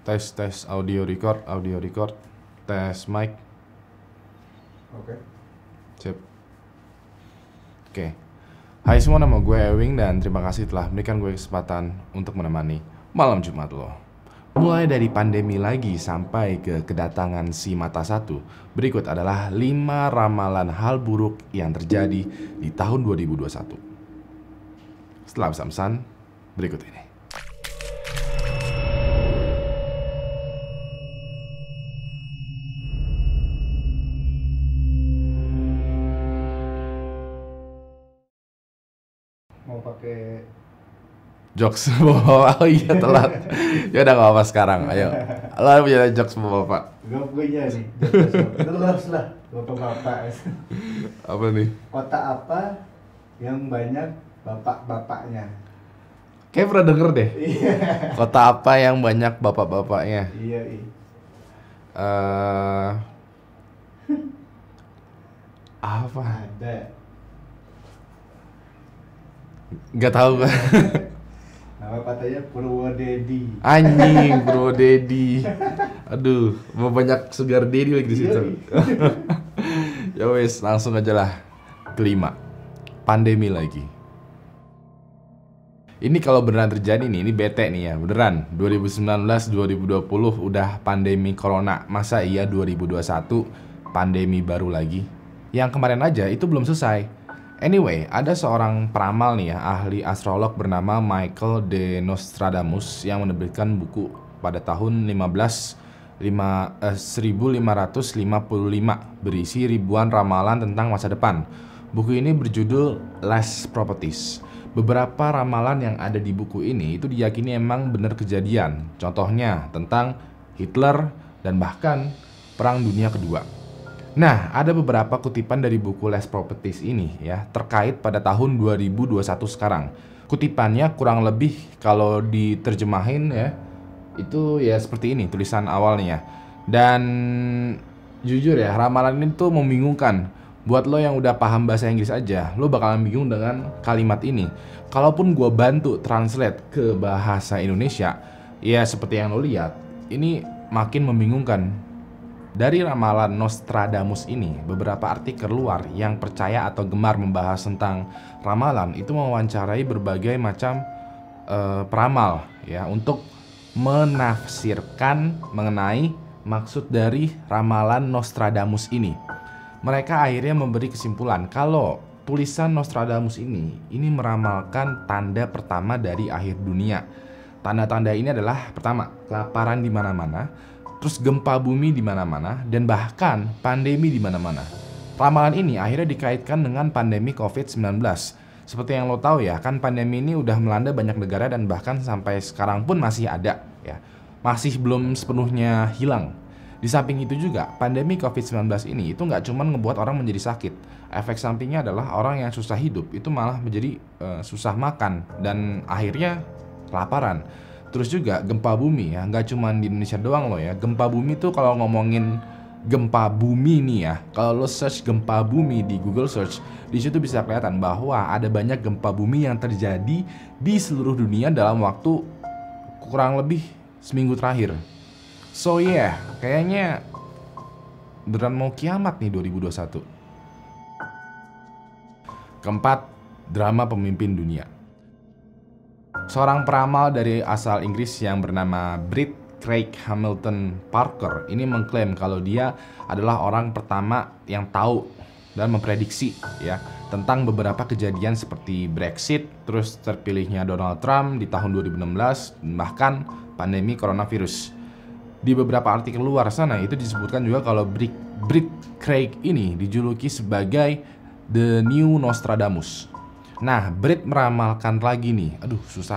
Tes audio record, tes mic. Oke. Sip. Oke. Hai semua, nama gue Ewing dan terima kasih telah memberikan gue kesempatan untuk menemani malam Jumat lo. Mulai dari pandemi lagi sampai ke kedatangan si mata satu, berikut adalah 5 ramalan hal buruk yang terjadi di tahun 2021. Setelah pesan-pesan berikut ini. Mau pakai Jokes bapak, oh iya telat. Ya udah gak apa-apa sekarang, ayo. Lo punya jokes bapak. gue punya nih. Terus lah, bapak-bapak. Apa nih? Kota apa yang banyak bapak-bapaknya? Kayak pernah denger deh. Iya. Kota apa yang banyak bapak-bapaknya? Iya. Apa? Ada. Gak tahu gue. Nama katanya Purwodedi. Anjing, bro Dedi. Aduh, mau banyak sugar daddy lagi di situ. Ya wes, langsung aja lah. Kelima, pandemi lagi. Ini kalau beneran terjadi nih, ini bete nih ya, beneran. 2019-2020 udah pandemi corona, masa iya 2021 pandemi baru lagi? Yang kemarin aja itu belum selesai. Anyway, ada seorang peramal nih ya, ahli astrolog bernama Michael de Nostradamus yang menerbitkan buku pada tahun 1555 berisi ribuan ramalan tentang masa depan. Buku ini berjudul Last Prophecies. Beberapa ramalan yang ada di buku ini itu diyakini emang benar kejadian. Contohnya tentang Hitler dan bahkan Perang Dunia Kedua. Nah, ada beberapa kutipan dari buku Last Prophecies ini ya, terkait pada tahun 2021 sekarang. Kutipannya kurang lebih kalau diterjemahin ya, itu ya seperti ini tulisan awalnya. Dan jujur ya, ramalan ini tuh membingungkan. Buat lo yang udah paham bahasa Inggris aja, lo bakalan bingung dengan kalimat ini. Kalaupun gua bantu translate ke bahasa Indonesia, ya seperti yang lo lihat, ini makin membingungkan. Dari ramalan Nostradamus ini, beberapa artikel luar yang percaya atau gemar membahas tentang ramalan itu mewawancarai berbagai macam peramal ya untuk menafsirkan mengenai maksud dari ramalan Nostradamus ini. Mereka akhirnya memberi kesimpulan kalau tulisan Nostradamus ini meramalkan tanda pertama dari akhir dunia. Tanda-tanda ini adalah pertama, kelaparan di mana-mana, terus gempa bumi di mana-mana, dan bahkan pandemi di mana-mana. Ramalan ini akhirnya dikaitkan dengan pandemi COVID-19. Seperti yang lo tahu ya, kan pandemi ini udah melanda banyak negara dan bahkan sampai sekarang pun masih ada ya. Masih belum sepenuhnya hilang. Di samping itu juga, pandemi COVID-19 ini itu nggak cuma ngebuat orang menjadi sakit. Efek sampingnya adalah orang yang susah hidup itu malah menjadi susah makan dan akhirnya kelaparan. Terus juga gempa bumi ya, nggak cuma di Indonesia doang loh ya. Gempa bumi tuh kalau ngomongin gempa bumi nih ya, kalau lo search gempa bumi di Google Search, di situ bisa kelihatan bahwa ada banyak gempa bumi yang terjadi di seluruh dunia dalam waktu kurang lebih seminggu terakhir. So yeah, kayaknya beneran mau kiamat nih 2021. Keempat, drama pemimpin dunia. Seorang peramal dari asal Inggris yang bernama Brit Craig Hamilton Parker ini mengklaim kalau dia adalah orang pertama yang tahu dan memprediksi ya tentang beberapa kejadian seperti Brexit, terus terpilihnya Donald Trump di tahun 2016, bahkan pandemi coronavirus. Di beberapa artikel luar sana itu disebutkan juga kalau Brit Craig ini dijuluki sebagai The New Nostradamus. Nah, Brit meramalkan lagi nih,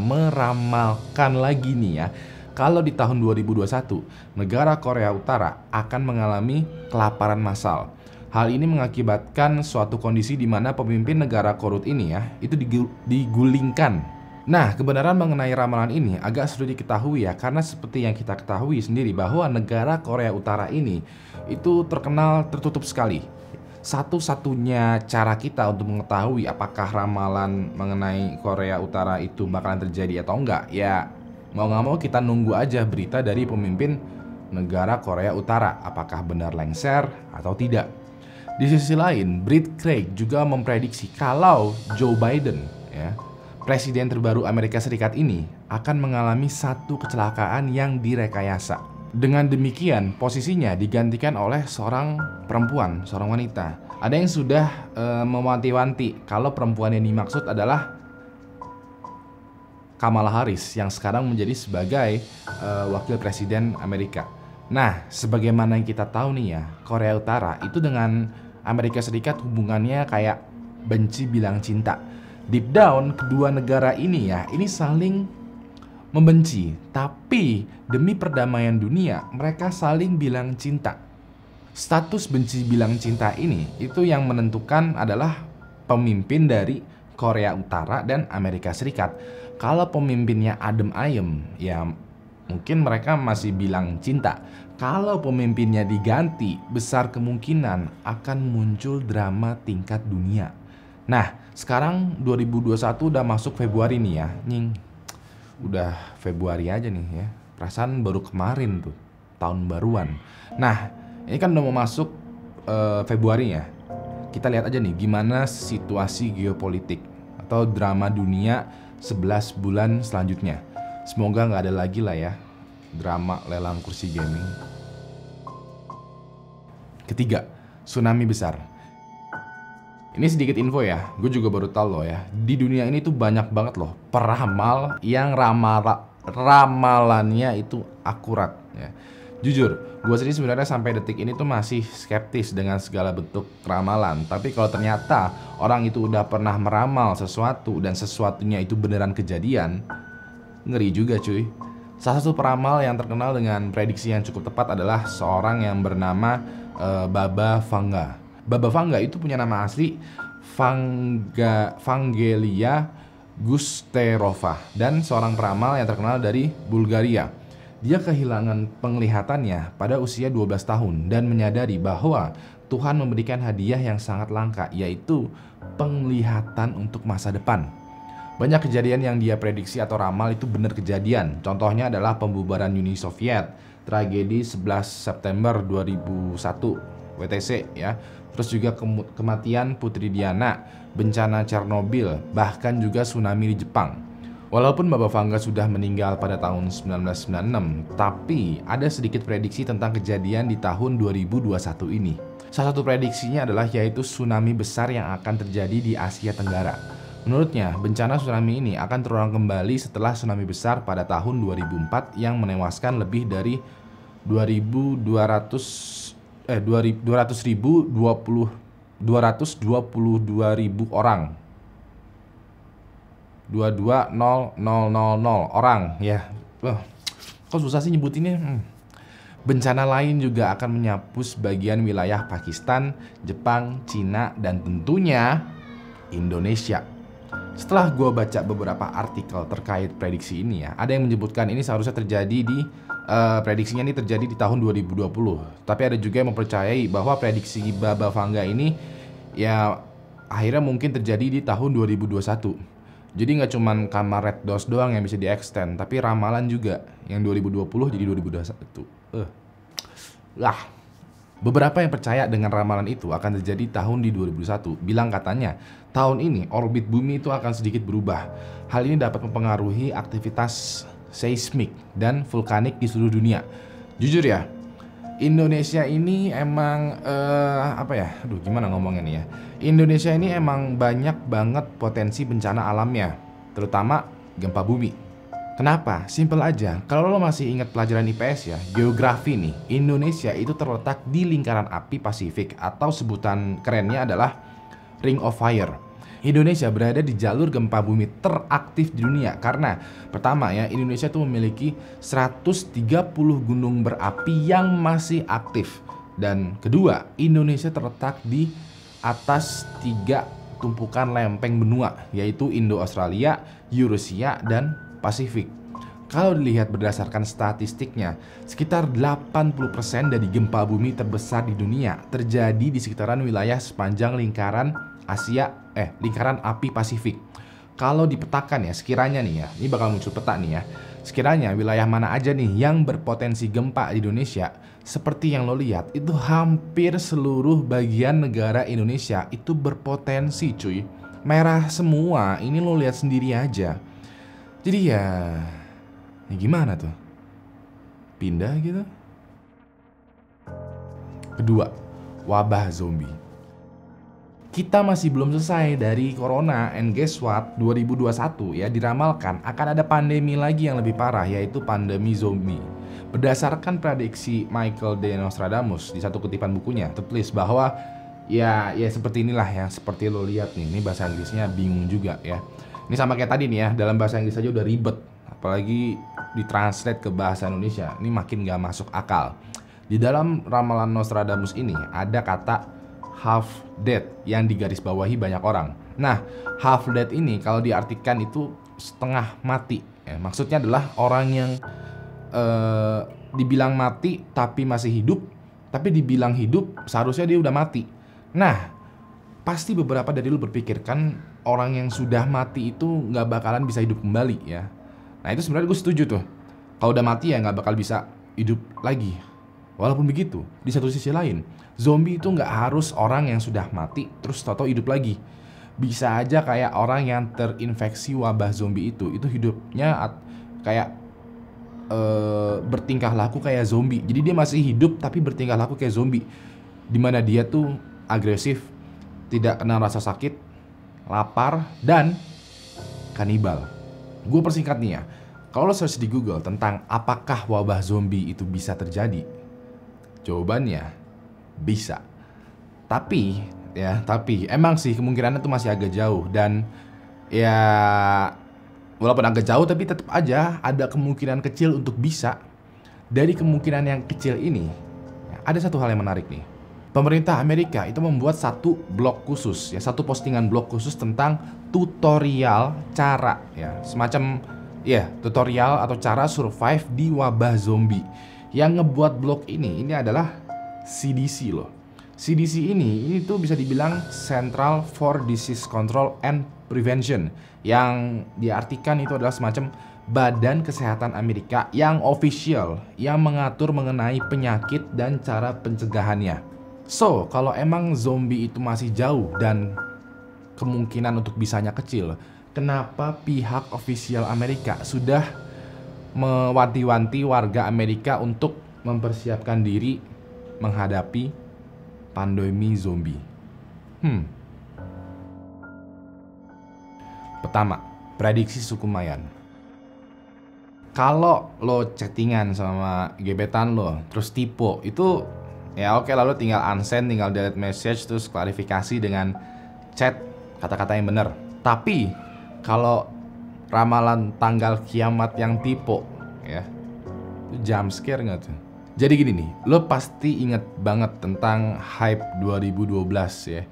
meramalkan lagi nih ya, kalau di tahun 2021, negara Korea Utara akan mengalami kelaparan massal. Hal ini mengakibatkan suatu kondisi di mana pemimpin negara korut ini ya, itu digulingkan. Nah, kebenaran mengenai ramalan ini agak sulit diketahui ya, karena seperti yang kita ketahui sendiri bahwa negara Korea Utara ini itu terkenal tertutup sekali. Satu-satunya cara kita untuk mengetahui apakah ramalan mengenai Korea Utara itu bakalan terjadi atau enggak, ya Mau nggak mau kita nunggu aja berita dari pemimpin negara Korea Utara, apakah benar lengser atau tidak. Di sisi lain, Brit Craig juga memprediksi kalau Joe Biden, ya, presiden terbaru Amerika Serikat ini akan mengalami satu kecelakaan yang direkayasa. Dengan demikian, posisinya digantikan oleh seorang perempuan, seorang wanita. Ada yang sudah mewanti-wanti kalau perempuan yang dimaksud adalah Kamala Harris yang sekarang menjadi sebagai wakil presiden Amerika. Nah, sebagaimana yang kita tahu nih ya, Korea Utara itu dengan Amerika Serikat hubungannya kayak benci bilang cinta. Deep down kedua negara ini ya, ini saling membenci, tapi demi perdamaian dunia mereka saling bilang cinta. Status benci bilang cinta ini itu yang menentukan adalah pemimpin dari Korea Utara dan Amerika Serikat. Kalau pemimpinnya adem ayem, ya mungkin mereka masih bilang cinta. Kalau pemimpinnya diganti, besar kemungkinan akan muncul drama tingkat dunia. Nah, sekarang 2021 udah masuk Februari nih ya, nying. Udah Februari aja nih ya. Perasaan baru kemarin tuh, tahun baruan. Nah, ini kan udah mau masuk Februari ya. Kita lihat aja nih gimana situasi geopolitik atau drama dunia 11 bulan selanjutnya. Semoga nggak ada lagi lah ya drama lelang kursi gaming. Ketiga, tsunami besar. Ini sedikit info ya, gue juga baru tahu loh ya. Di dunia ini tuh banyak banget loh peramal yang ramalannya itu akurat ya. Jujur, gue sendiri sebenarnya sampai detik ini tuh masih skeptis dengan segala bentuk ramalan. Tapi kalau ternyata orang itu udah pernah meramal sesuatu dan sesuatunya itu beneran kejadian, ngeri juga cuy. Salah satu peramal yang terkenal dengan prediksi yang cukup tepat adalah seorang yang bernama Baba Vanga. Baba Vanga itu punya nama asli Vangelia Gusterova dan seorang peramal yang terkenal dari Bulgaria. Dia kehilangan penglihatannya pada usia 12 tahun dan menyadari bahwa Tuhan memberikan hadiah yang sangat langka, yaitu penglihatan untuk masa depan. Banyak kejadian yang dia prediksi atau ramal itu benar kejadian. Contohnya adalah pembubaran Uni Soviet, tragedi 11 September 2001 WTC ya. Terus juga kematian Putri Diana, bencana Chernobyl, bahkan juga tsunami di Jepang. Walaupun Baba Vanga sudah meninggal pada tahun 1996, tapi ada sedikit prediksi tentang kejadian di tahun 2021 ini. Salah satu prediksinya adalah yaitu tsunami besar yang akan terjadi di Asia Tenggara. Menurutnya, bencana tsunami ini akan terulang kembali setelah tsunami besar pada tahun 2004 yang menewaskan lebih dari 222.000 orang. 22.000 orang ya. Kok susah sih nyebutinnya. Bencana lain juga akan menyapu sebagian wilayah Pakistan, Jepang, Cina, dan tentunya Indonesia. Setelah gue baca beberapa artikel terkait prediksi ini ya, ada yang menyebutkan ini seharusnya terjadi di prediksinya ini terjadi di tahun 2020. Tapi ada juga yang mempercayai bahwa prediksi Baba Vanga ini ya akhirnya mungkin terjadi di tahun 2021. Jadi nggak cuman kamar Red Doors doang yang bisa di-extend, tapi ramalan juga yang 2020 jadi 2021. Beberapa yang percaya dengan ramalan itu akan terjadi tahun di 2021 bilang katanya tahun ini orbit bumi itu akan sedikit berubah. Hal ini dapat mempengaruhi aktivitas seismik dan vulkanik di seluruh dunia. Jujur ya, Indonesia ini emang gimana ngomongnya nih ya. Indonesia ini emang banyak banget potensi bencana alamnya, terutama gempa bumi. Kenapa? Simple aja. Kalau lo masih ingat pelajaran IPS ya, geografi nih, Indonesia itu terletak di lingkaran api Pasifik atau sebutan kerennya adalah Ring of Fire. Indonesia berada di jalur gempa bumi teraktif di dunia karena pertama ya, Indonesia tuh memiliki 130 gunung berapi yang masih aktif. Dan kedua, Indonesia terletak di atas 3 tumpukan lempeng benua, yaitu Indo-Australia, Eurasia, dan Pasifik. Kalau dilihat berdasarkan statistiknya, sekitar 80% dari gempa bumi terbesar di dunia terjadi di sekitaran wilayah sepanjang lingkaran lingkaran api Pasifik. Kalau dipetakan ya, sekiranya nih ya, ini bakal muncul peta nih ya. Sekiranya wilayah mana aja nih yang berpotensi gempa di Indonesia, seperti yang lo lihat, itu hampir seluruh bagian negara Indonesia itu berpotensi cuy. Merah semua, ini lo lihat sendiri aja. Jadi ya gimana tuh? Pindah gitu? Kedua, wabah zombie. Kita masih belum selesai dari corona, and guess what? 2021 ya diramalkan akan ada pandemi lagi yang lebih parah, yaitu pandemi zombie. Berdasarkan prediksi Michael de Nostradamus di satu kutipan bukunya tertulis bahwa ya seperti inilah ya, seperti lo lihat nih, ini bahasa Inggrisnya bingung juga ya. Ini sama kayak tadi nih ya, dalam bahasa Inggris aja udah ribet, apalagi ditranslate ke bahasa Indonesia, ini makin gak masuk akal. Di dalam ramalan Nostradamus ini ada kata half dead yang digarisbawahi banyak orang. Nah, half dead ini kalau diartikan itu setengah mati ya. Maksudnya adalah orang yang dibilang mati tapi masih hidup, tapi dibilang hidup seharusnya dia udah mati. Nah, pasti beberapa dari lu berpikir kan orang yang sudah mati itu nggak bakalan bisa hidup kembali ya. Nah itu sebenarnya gue setuju tuh. Kalau udah mati ya nggak bakal bisa hidup lagi. Walaupun begitu, di satu sisi lain, zombie itu nggak harus orang yang sudah mati terus tau-tau hidup lagi. Bisa aja kayak orang yang terinfeksi wabah zombie itu hidupnya kayak bertingkah laku kayak zombie. Jadi dia masih hidup tapi bertingkah laku kayak zombie. Dimana dia tuh agresif, tidak kenal rasa sakit, lapar, dan kanibal. Gue persingkat nih ya. Kalau lo search di Google tentang apakah wabah zombie itu bisa terjadi, jawabannya bisa. Tapi emang sih kemungkinannya tuh masih agak jauh. Dan ya walaupun agak jauh tapi tetap aja ada kemungkinan kecil untuk bisa. Dari kemungkinan yang kecil ini ada satu hal yang menarik nih. Pemerintah Amerika itu membuat satu blog khusus ya, satu postingan blog khusus tentang tutorial cara ya, semacam ya tutorial atau cara survive di wabah zombie. Yang ngebuat blog ini adalah CDC loh. CDC ini tuh bisa dibilang Central for Disease Control and Prevention, yang diartikan itu adalah semacam badan kesehatan Amerika yang official, yang mengatur mengenai penyakit dan cara pencegahannya. So, kalau emang zombie itu masih jauh dan kemungkinan untuk bisanya kecil, kenapa pihak official Amerika sudah mewanti-wanti warga Amerika untuk mempersiapkan diri menghadapi pandemi zombie? Pertama, prediksi suku Mayan. Kalau lo chattingan sama gebetan lo, terus tipe itu ya oke, lalu tinggal unsend, tinggal delete message, terus klarifikasi dengan chat kata-kata yang benar. Tapi kalau ramalan tanggal kiamat yang tipe ya, itu jump scare nggak tuh? Jadi gini nih, lo pasti inget banget tentang hype 2012 ya,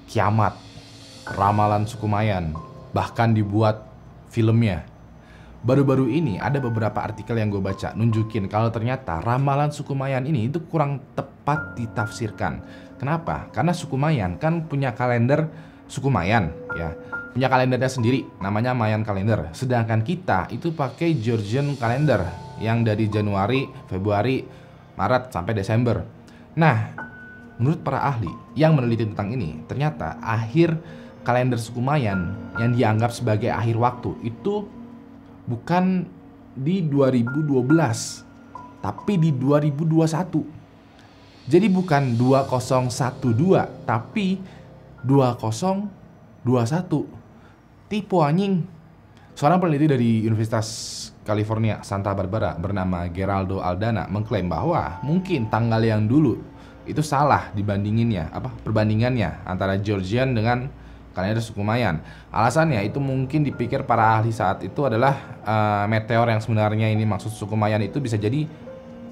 kiamat, ramalan suku Mayan, bahkan dibuat filmnya. Baru-baru ini ada beberapa artikel yang gue baca nunjukin kalau ternyata ramalan suku Mayan ini itu kurang tepat ditafsirkan. Kenapa? Karena suku Mayan kan punya kalender suku Mayan ya, punya kalendernya sendiri, namanya Mayan Calendar. Sedangkan kita itu pakai Georgian Calendar yang dari Januari, Februari, Maret sampai Desember. Nah, menurut para ahli yang meneliti tentang ini, ternyata akhir kalender suku Mayan yang dianggap sebagai akhir waktu itu bukan di 2012, tapi di 2021. Jadi bukan 2012, tapi 2021. Tipu anjing. Seorang peneliti dari Universitas California Santa Barbara bernama Geraldo Aldana mengklaim bahwa mungkin tanggal yang dulu itu salah perbandingannya antara Georgian dengan kalender suku Mayan. Alasannya itu mungkin dipikir para ahli saat itu adalah meteor yang sebenarnya ini maksud suku Mayan itu bisa jadi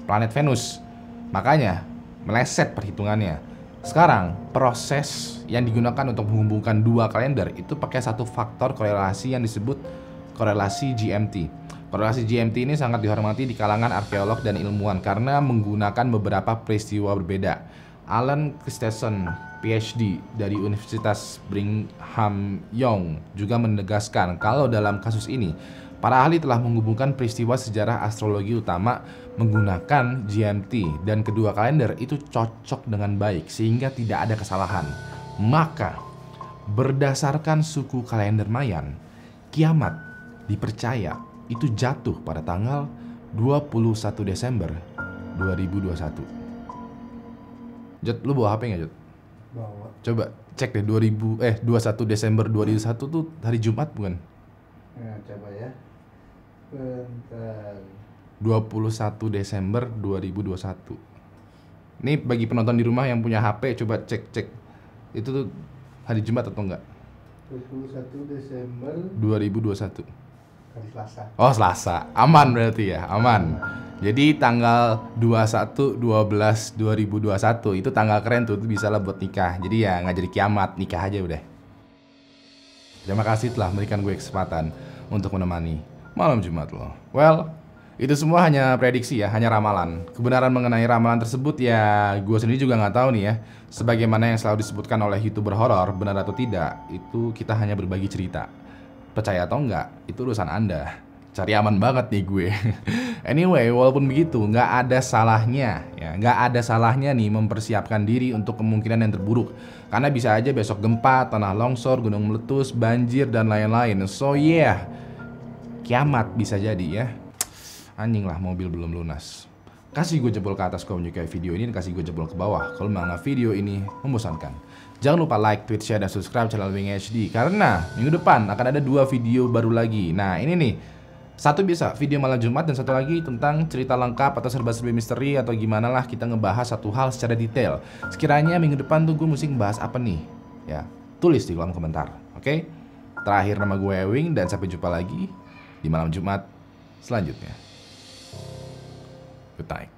planet Venus. Makanya meleset perhitungannya. Sekarang proses yang digunakan untuk menghubungkan dua kalender itu pakai satu faktor korelasi yang disebut korelasi GMT. Korelasi GMT ini sangat dihormati di kalangan arkeolog dan ilmuwan karena menggunakan beberapa peristiwa berbeda. Alan Christensen PhD dari Universitas Brigham Young juga menegaskan kalau dalam kasus ini para ahli telah menghubungkan peristiwa sejarah astrologi utama menggunakan GMT dan kedua kalender itu cocok dengan baik sehingga tidak ada kesalahan. Maka berdasarkan suku kalender Mayan, kiamat dipercaya itu jatuh pada tanggal 21 Desember 2021. Jod, lu bawa HP nggak, Jod? Bawa. Coba cek deh 21 Desember 2001 tuh hari Jumat bukan? Nah, coba ya. Bentar. 21 Desember 2021. Ini bagi penonton di rumah yang punya HP coba cek itu tuh hari Jumat atau enggak? 21 Desember 2021. hari Selasa. Oh, Selasa. Aman berarti ya, aman. Jadi tanggal 21/12/2021 itu tanggal keren tuh, itu bisa lah buat nikah. Jadi ya nggak jadi kiamat, nikah aja udah. Terima kasih telah memberikan gue kesempatan untuk menemani malam Jumat lo. Well, itu semua hanya prediksi ya, hanya ramalan. Kebenaran mengenai ramalan tersebut ya gue sendiri juga nggak tahu nih ya. Sebagaimana yang selalu disebutkan oleh YouTuber horor, benar atau tidak, itu kita hanya berbagi cerita. Percaya atau enggak, itu urusan Anda. Cari aman banget nih gue. Anyway, walaupun begitu, nggak ada salahnya ya, nggak ada salahnya nih mempersiapkan diri untuk kemungkinan yang terburuk. Karena bisa aja besok gempa, tanah longsor, gunung meletus, banjir dan lain-lain. So yeah, kiamat bisa jadi ya. Anjing lah, mobil belum lunas. Kasih gue jempol ke atas kalau menyukai video ini dan kasih gue jempol ke bawah kalau memang video ini membosankan. Jangan lupa like, tweet, share, dan subscribe channel Wing HD karena minggu depan akan ada 2 video baru lagi. Nah ini nih, satu bisa video malam Jumat dan satu lagi tentang cerita lengkap atau serba-serbi misteri atau gimana lah kita ngebahas satu hal secara detail. Sekiranya minggu depan tuh gue mesti ngebahas apa nih? Ya, tulis di kolom komentar, oke? Terakhir nama gue Wing dan sampai jumpa lagi di malam Jumat selanjutnya. Good night.